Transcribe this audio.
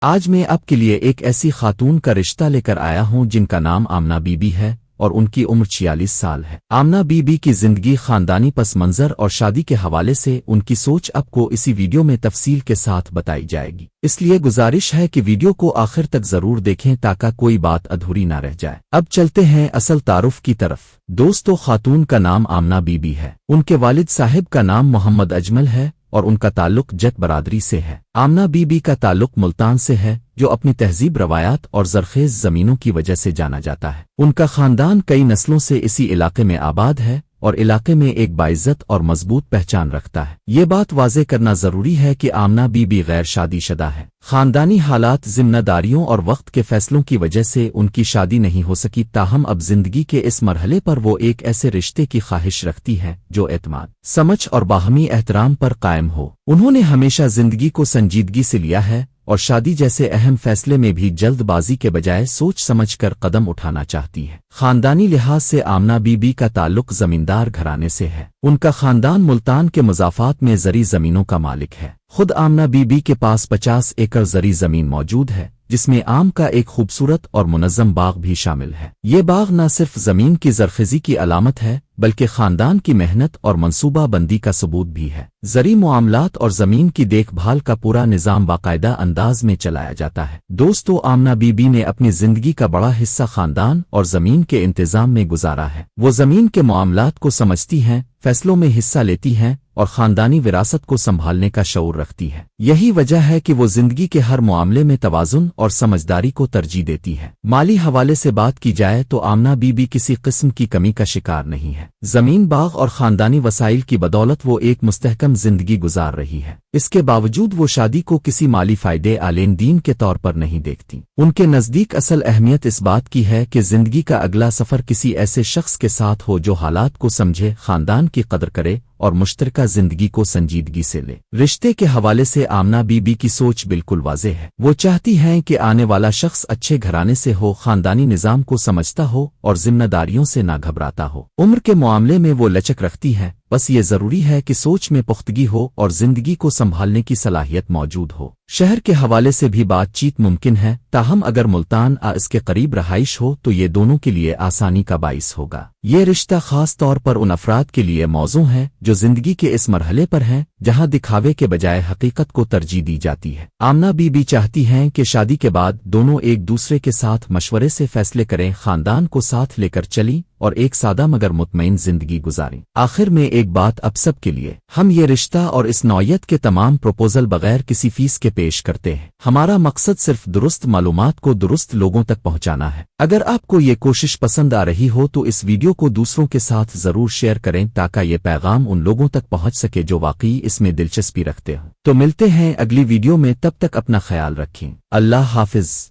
آج میں آپ کے لیے ایک ایسی خاتون کا رشتہ لے کر آیا ہوں جن کا نام آمنہ بی بی ہے اور ان کی عمر 46 سال ہے۔ آمنہ بی بی کی زندگی خاندانی پس منظر اور شادی کے حوالے سے ان کی سوچ آپ کو اسی ویڈیو میں تفصیل کے ساتھ بتائی جائے گی، اس لیے گزارش ہے کہ ویڈیو کو آخر تک ضرور دیکھیں تاکہ کوئی بات ادھوری نہ رہ جائے۔ اب چلتے ہیں اصل تعارف کی طرف۔ دوستو، خاتون کا نام آمنہ بی بی ہے۔ ان کے والد صاحب کا نام محمد اجمل ہے اور ان کا تعلق جٹ برادری سے ہے۔ آمنہ بی بی کا تعلق ملتان سے ہے، جو اپنی تہذیب، روایات اور زرخیز زمینوں کی وجہ سے جانا جاتا ہے۔ ان کا خاندان کئی نسلوں سے اسی علاقے میں آباد ہے اور علاقے میں ایک باعزت اور مضبوط پہچان رکھتا ہے۔ یہ بات واضح کرنا ضروری ہے کہ آمنہ بی بی غیر شادی شدہ ہے۔ خاندانی حالات، ذمہ داریوں اور وقت کے فیصلوں کی وجہ سے ان کی شادی نہیں ہو سکی، تاہم اب زندگی کے اس مرحلے پر وہ ایک ایسے رشتے کی خواہش رکھتی ہے جو اعتماد، سمجھ اور باہمی احترام پر قائم ہو۔ انہوں نے ہمیشہ زندگی کو سنجیدگی سے لیا ہے اور شادی جیسے اہم فیصلے میں بھی جلد بازی کے بجائے سوچ سمجھ کر قدم اٹھانا چاہتی ہے۔ خاندانی لحاظ سے آمنہ بی بی کا تعلق زمیندار گھرانے سے ہے۔ ان کا خاندان ملتان کے مضافات میں زرعی زمینوں کا مالک ہے۔ خود آمنہ بی بی کے پاس 50 ایکڑ زرعی زمین موجود ہے، جس میں آم کا ایک خوبصورت اور منظم باغ بھی شامل ہے۔ یہ باغ نہ صرف زمین کی زرخیزی کی علامت ہے بلکہ خاندان کی محنت اور منصوبہ بندی کا ثبوت بھی ہے۔ زرعی معاملات اور زمین کی دیکھ بھال کا پورا نظام باقاعدہ انداز میں چلایا جاتا ہے۔ دوستو، آمنہ بی بی نے اپنی زندگی کا بڑا حصہ خاندان اور زمین کے انتظام میں گزارا ہے۔ وہ زمین کے معاملات کو سمجھتی ہیں، فیصلوں میں حصہ لیتی ہیں اور خاندانی وراثت کو سنبھالنے کا شعور رکھتی ہے۔ یہی وجہ ہے کہ وہ زندگی کے ہر معاملے میں توازن اور سمجھداری کو ترجیح دیتی ہے۔ مالی حوالے سے بات کی جائے تو آمنہ بی بی کسی قسم کی کمی کا شکار نہیں ہے۔ زمین، باغ اور خاندانی وسائل کی بدولت وہ ایک مستحکم زندگی گزار رہی ہے۔ اس کے باوجود وہ شادی کو کسی مالی فائدے لین دین کے طور پر نہیں دیکھتی۔ ان کے نزدیک اصل اہمیت اس بات کی ہے کہ زندگی کا اگلا سفر کسی ایسے شخص کے ساتھ ہو جو حالات کو سمجھے، خاندان کی قدر کرے اور مشترکہ زندگی کو سنجیدگی سے لے۔ رشتے کے حوالے سے آمنہ بی بی کی سوچ بالکل واضح ہے۔ وہ چاہتی ہیں کہ آنے والا شخص اچھے گھرانے سے ہو، خاندانی نظام کو سمجھتا ہو اور ذمہ داریوں سے نہ گھبراتا ہو۔ عمر کے معاملے میں وہ لچک رکھتی ہے، بس یہ ضروری ہے کہ سوچ میں پختگی ہو اور زندگی کو سنبھالنے کی صلاحیت موجود ہو۔ شہر کے حوالے سے بھی بات چیت ممکن ہے، تاہم اگر ملتان اس کے قریب رہائش ہو تو یہ دونوں کے لیے آسانی کا باعث ہوگا۔ یہ رشتہ خاص طور پر ان افراد کے لیے موزوں ہے جو زندگی کے اس مرحلے پر ہیں جہاں دکھاوے کے بجائے حقیقت کو ترجیح دی جاتی ہے۔ آمنہ بی بی چاہتی ہیں کہ شادی کے بعد دونوں ایک دوسرے کے ساتھ مشورے سے فیصلے کریں، خاندان کو ساتھ لے کر چلیں اور ایک سادہ مگر مطمئن زندگی گزاریں۔ آخر میں ایک بات اب سب کے لیے، ہم یہ رشتہ اور اس نوعیت کے تمام پروپوزل بغیر کسی فیس کے پیش کرتے ہیں۔ ہمارا مقصد صرف درست معلومات کو درست لوگوں تک پہنچانا ہے۔ اگر آپ کو یہ کوشش پسند آ رہی ہو تو اس ویڈیو کو دوسروں کے ساتھ ضرور شیئر کریں تاکہ یہ پیغام ان لوگوں تک پہنچ سکے جو واقعی اس میں دلچسپی رکھتے ہوں۔ تو ملتے ہیں اگلی ویڈیو میں، تب تک اپنا خیال رکھیں۔ اللہ حافظ۔